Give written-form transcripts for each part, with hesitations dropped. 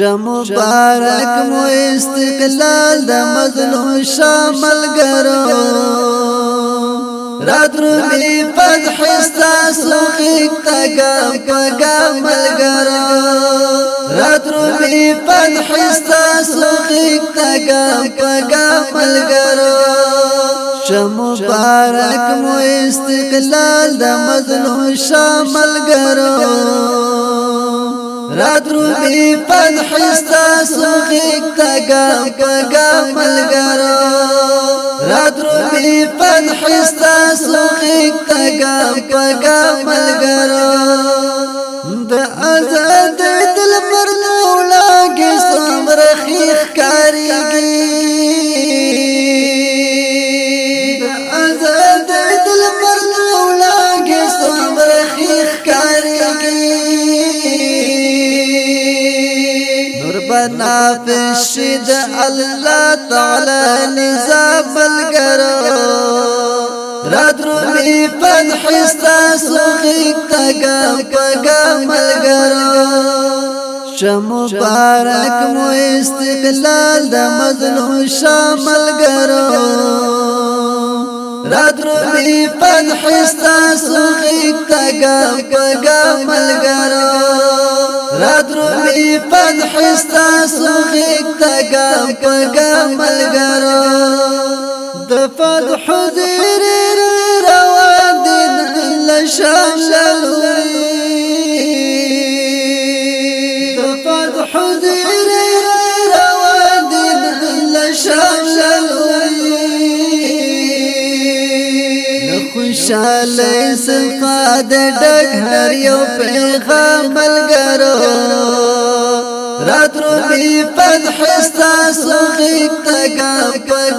مبارک مو استقلال د مظلوم شامل ګرو رادرو می فتح استاسو خیکتا گام ملګرو رادرو می فتح استاسو خیکتا گام ملګرو مبارک مو استقلال د مظلوم شامل ګرو رادرو می فتح استاسو خیکتا گام ملګرو رادرو می فتح استاسو خیکتا گام ملګرو د آزاد دل پر مولاږي صبر خیخ کاریږي د آزاد دل پر مولاږي صبر خیخ کاریږي نافشد الله تعالی نظام الګرو رادرو می فتح استاسو خیکتا گام ملګرو مبارک مو استقلال د مظلوم شامل ګرو رادرو می فتح استاسو خیکتا گام ملګرو رادرو می فتح استاسو خیکتا گام ملګرو د فتح زیر روان دین لشام للوی د فتح زیر روان دین لشام للوی خوشاله صفات ډک هر یو پیغام ملګرو رادرو می فتح استاسو خیکتا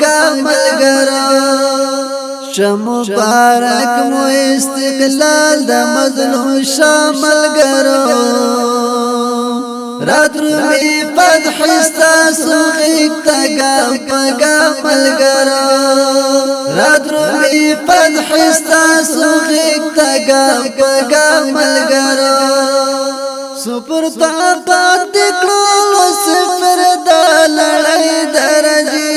گام ملګرو مبارک مو استقلال د مظلوم شامل ګرو رادرو می فتح استاسو خیکتا گام ملګرو رادرو می فتح استاسو خیکتا گام ملګرو سپر طاقت دکلو سفر دا لړۍ درجی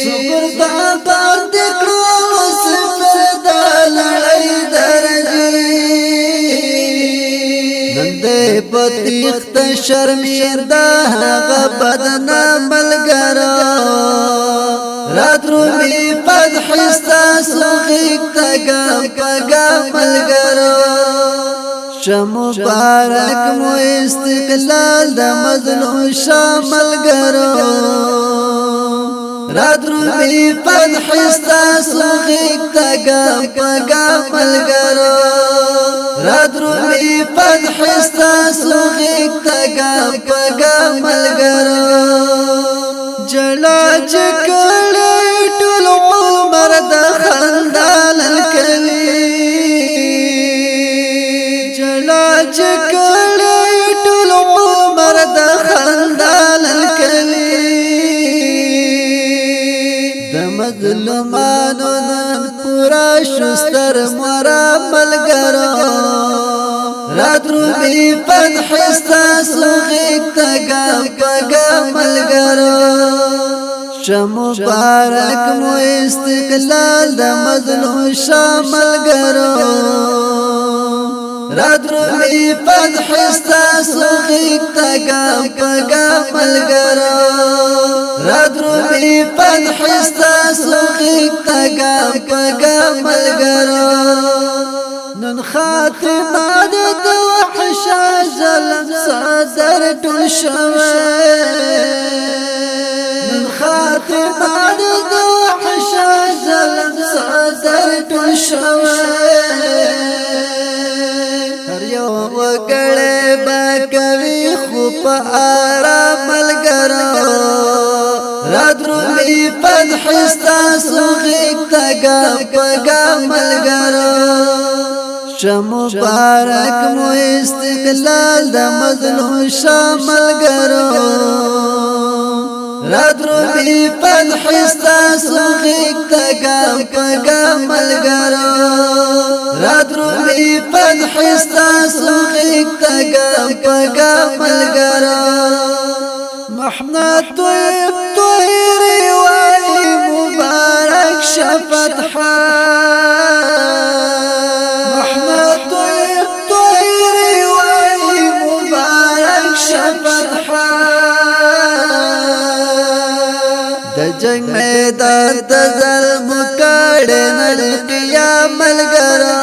سپر طاقت دکلو سفر دا لړۍ درجی نن دې پتیخت شرمنده هغه بدنام ملګرو رادرو می فتح استاسو خیکتا گام ملګرو مبارک مو استقلال د مظلوم شامل ګرو رادرو می فتح استاسو خیکتا گام ملګرو رادرو می فتح استاسو خیکتا گام ملګرو جلا چکړې ټول عمر د خندال کلی چکړې ټول عمر د خندال کلی د مظلومانو نن پورا شستر مورا ملګرو رادرو می فتح استاسو خیکتا گام ملګرو مبارک مو استقلال د مظلوم شامل ګرو رادرو می فتح استاسو خیکتا گام ملګرو رادرو می فتح استاسو خیکتا گام ملګرو نن خاتمه د وحش ظلم صدر ټول شوه نن خاتمه د وحش ظلم صدر ټول شوه وګړې با کوي خو په آرام ملګرو رادرو می فتح استاسو خیکتا گام ملګرو مبارک مو استقلال د مظلوم شامل ګرو رادرومي فتح ستاسو غیگ تا گام پا گام ملگرو رادرومي فتح ستاسو غیگ تا گام پا گام ملگرو محمد طيب طهيري وای مبارک شفتحا محمد طيب طهيري وای مبارک شفتحا د جنگ میدان د ظلم کړه نن قیام ملګرو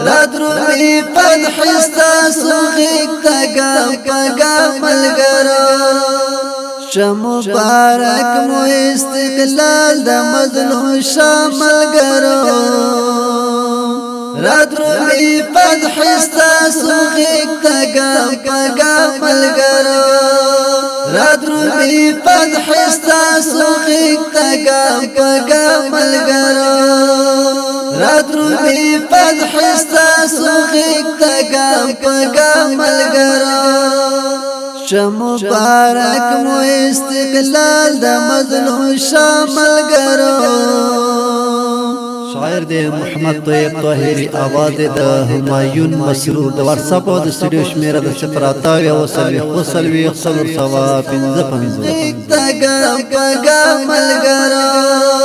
رادرومي فتح ستاسو غیگ تا گام پا گام ملګرو مبارک مو استقلال د مظلوم شام ملګرو رادرومي فتح ستاسو غیگ تا گام پا گام ملګرو رادرومي فتح ستاسو غیگ تا گام پا گام ملګرو رادرومي فتح ستاسو غیگ تا گام پا گام ملګرو مبارک مو استقلال د مظلوم شام ملګرو شاعر دے محمد طیب طاهری آواز د همایون مسرور د واتس اپ او د سټوډیو شمیره د 0 ملګرو